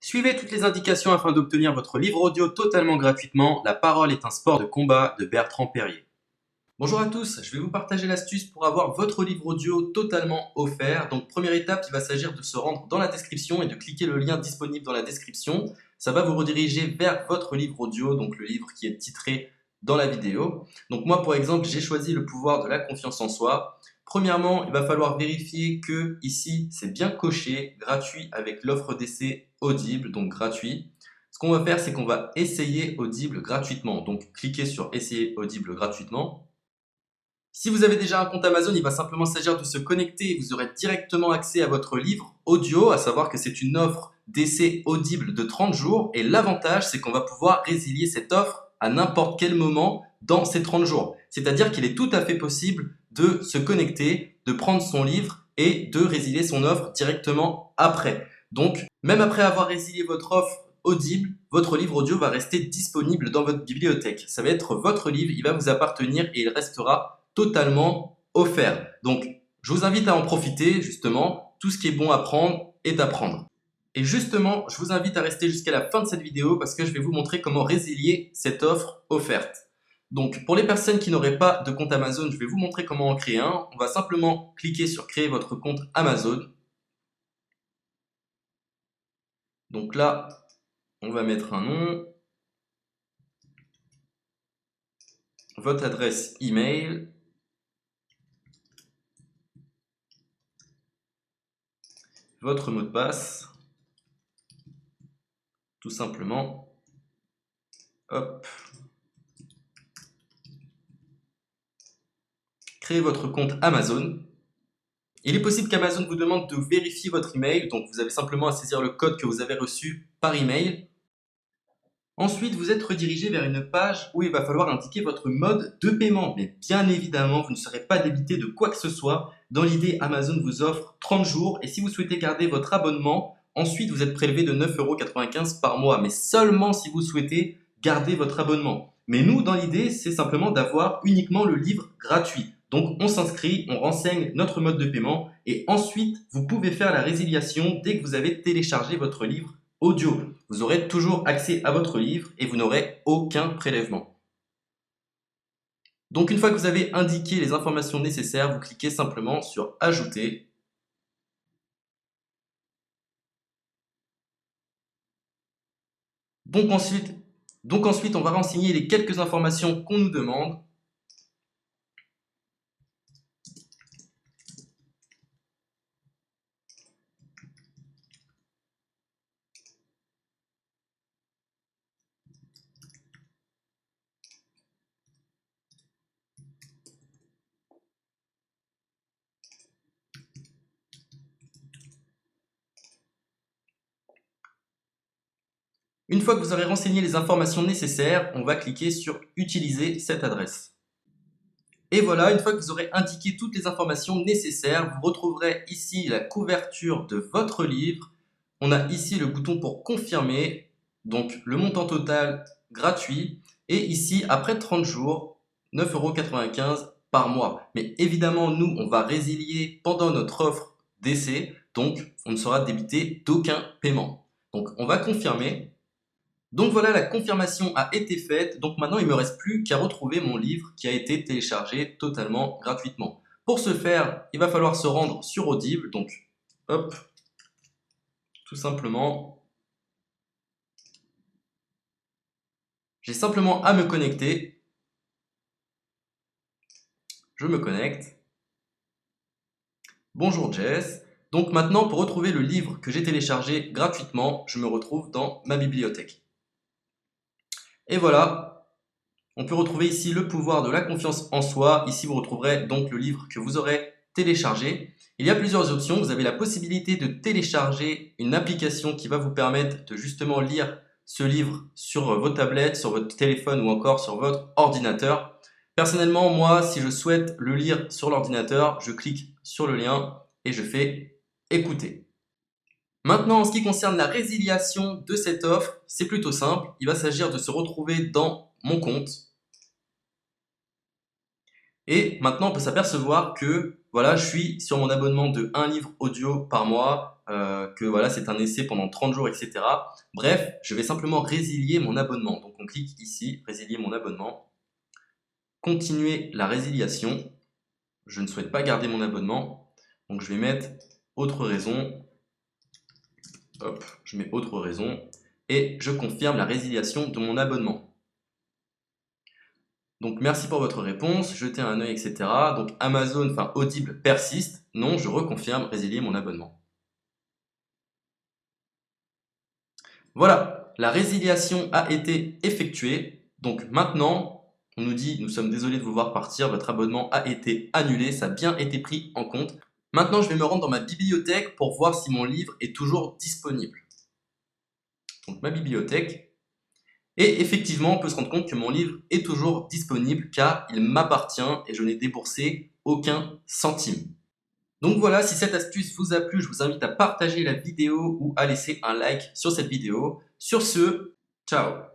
Suivez toutes les indications afin d'obtenir votre livre audio totalement gratuitement. La parole est un sport de combat de Bertrand Perrier. Bonjour à tous, je vais vous partager l'astuce pour avoir votre livre audio totalement offert. Donc première étape, il va s'agir de se rendre dans la description et de cliquer le lien disponible dans la description. Ça va vous rediriger vers votre livre audio, donc le livre qui est titré dans la vidéo. Donc moi par exemple, j'ai choisi le pouvoir de la confiance en soi. Premièrement, il va falloir vérifier que ici c'est bien coché, gratuit avec l'offre d'essai Audible, donc gratuit. Ce qu'on va faire, c'est qu'on va essayer Audible gratuitement. Donc cliquez sur essayer Audible gratuitement. Si vous avez déjà un compte Amazon, il va simplement s'agir de se connecter et vous aurez directement accès à votre livre audio, à savoir que c'est une offre d'essai Audible de 30 jours. Et l'avantage, c'est qu'on va pouvoir résilier cette offre à n'importe quel moment dans ces 30 jours. C'est-à-dire qu'il est tout à fait possible de se connecter, de prendre son livre et de résilier son offre directement après. Donc, même après avoir résilié votre offre Audible, votre livre audio va rester disponible dans votre bibliothèque. Ça va être votre livre, il va vous appartenir et il restera totalement offert. Donc, je vous invite à en profiter, justement. Tout ce qui est bon à prendre est à prendre. Et justement, je vous invite à rester jusqu'à la fin de cette vidéo parce que je vais vous montrer comment résilier cette offre offerte. Donc, pour les personnes qui n'auraient pas de compte Amazon, je vais vous montrer comment en créer un. On va simplement cliquer sur créer votre compte Amazon. Donc là, on va mettre un nom, votre adresse email, votre mot de passe, tout simplement. Hop. Créez votre compte Amazon. Il est possible qu'Amazon vous demande de vérifier votre email, donc vous avez simplement à saisir le code que vous avez reçu par email. Ensuite, vous êtes redirigé vers une page où il va falloir indiquer votre mode de paiement. Mais bien évidemment, vous ne serez pas débité de quoi que ce soit. Dans l'idée, Amazon vous offre 30 jours et si vous souhaitez garder votre abonnement, ensuite vous êtes prélevé de 9,95 € par mois, mais seulement si vous souhaitez garder votre abonnement. Mais nous, dans l'idée, c'est simplement d'avoir uniquement le livre gratuit. Donc on s'inscrit, on renseigne notre mode de paiement et ensuite vous pouvez faire la résiliation dès que vous avez téléchargé votre livre audio. Vous aurez toujours accès à votre livre et vous n'aurez aucun prélèvement. Donc une fois que vous avez indiqué les informations nécessaires, vous cliquez simplement sur Ajouter. Donc ensuite, on va renseigner les quelques informations qu'on nous demande. Une fois que vous aurez renseigné les informations nécessaires, on va cliquer sur Utiliser cette adresse. Et voilà, une fois que vous aurez indiqué toutes les informations nécessaires, vous retrouverez ici la couverture de votre livre. On a ici le bouton pour confirmer, donc le montant total gratuit. Et ici, après 30 jours, 9,95 € par mois. Mais évidemment, nous, on va résilier pendant notre offre d'essai, donc on ne sera débité d'aucun paiement. Donc on va confirmer. Donc voilà, la confirmation a été faite. Donc maintenant, il ne me reste plus qu'à retrouver mon livre qui a été téléchargé totalement gratuitement. Pour ce faire, il va falloir se rendre sur Audible. Donc, hop, tout simplement. J'ai simplement à me connecter. Je me connecte. Bonjour Jess. Donc maintenant, pour retrouver le livre que j'ai téléchargé gratuitement, je me retrouve dans ma bibliothèque. Et voilà, on peut retrouver ici le pouvoir de la confiance en soi. Ici, vous retrouverez donc le livre que vous aurez téléchargé. Il y a plusieurs options. Vous avez la possibilité de télécharger une application qui va vous permettre de justement lire ce livre sur vos tablettes, sur votre téléphone ou encore sur votre ordinateur. Personnellement, moi, si je souhaite le lire sur l'ordinateur, je clique sur le lien et je fais écouter. Maintenant, en ce qui concerne la résiliation de cette offre, c'est plutôt simple. Il va s'agir de se retrouver dans mon compte. Et maintenant, on peut s'apercevoir que voilà, je suis sur mon abonnement de 1 livre audio par mois, que voilà, c'est un essai pendant 30 jours, etc. Bref, je vais simplement résilier mon abonnement. Donc on clique ici, résilier mon abonnement, continuer la résiliation. Je ne souhaite pas garder mon abonnement, donc je vais mettre autre raison. Hop, je mets autre raison et je confirme la résiliation de mon abonnement. Donc merci pour votre réponse, jetez un œil, etc. Donc Amazon, enfin Audible persiste. Non, je reconfirme, résilier mon abonnement. Voilà, la résiliation a été effectuée. Donc maintenant, on nous dit, nous sommes désolés de vous voir partir, votre abonnement a été annulé, ça a bien été pris en compte. Maintenant, je vais me rendre dans ma bibliothèque pour voir si mon livre est toujours disponible. Donc ma bibliothèque. Et effectivement, on peut se rendre compte que mon livre est toujours disponible car il m'appartient et je n'ai déboursé aucun centime. Donc voilà, si cette astuce vous a plu, je vous invite à partager la vidéo ou à laisser un like sur cette vidéo. Sur ce, ciao!